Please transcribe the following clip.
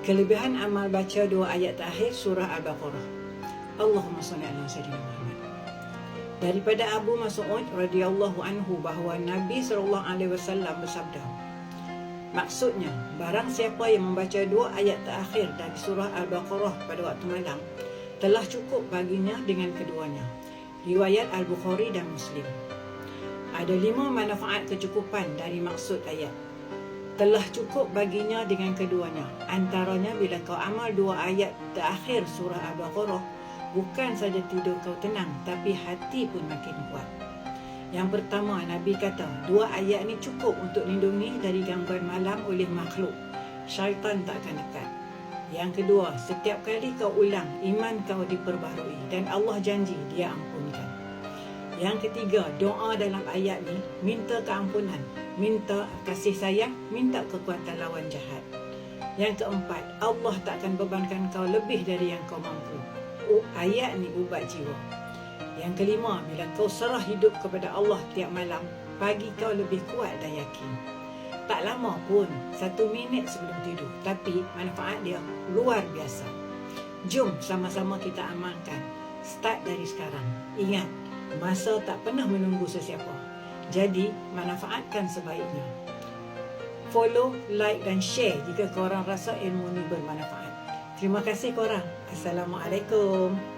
Kelebihan amal baca 2 ayat terakhir surah Al-Baqarah. Allahumma salli ala sayyidina Muhammad. Daripada Abu Mas'ud radhiyallahu anhu bahawa Nabi SAW bersabda, maksudnya, barang siapa yang membaca 2 ayat terakhir dari surah Al-Baqarah pada waktu malam, telah cukup baginya dengan keduanya. Riwayat Al-Bukhari dan Muslim. Ada 5 manfaat kecukupan dari maksud ayat. Telah cukup baginya dengan keduanya. Antaranya bila kau amal 2 ayat terakhir surah Al-Baqarah, bukan saja tidur kau tenang, tapi hati pun makin kuat. Yang pertama, Nabi kata, 2 ayat ni cukup untuk lindungi dari gangguan malam oleh makhluk. Syaitan tak akan dekat. Yang kedua, setiap kali kau ulang, iman kau diperbaharui dan Allah janji Dia ampunkan. Yang ketiga, doa dalam ayat ni minta keampunan, minta kasih sayang, minta kekuatan lawan jahat. Yang keempat, Allah tak akan bebankan kau lebih dari yang kau mampu. Ayat ni ubat jiwa. Yang kelima, bila kau serah hidup kepada Allah tiap malam, pagi kau lebih kuat dan yakin. Tak lama pun, 1 minit sebelum tidur, tapi manfaat dia luar biasa. Jom sama-sama kita amalkan. Start dari sekarang. Ingat, masa tak pernah menunggu sesiapa. Jadi, manfaatkan sebaiknya. Follow, like dan share jika korang rasa ilmu ni bermanfaat. Terima kasih korang. Assalamualaikum.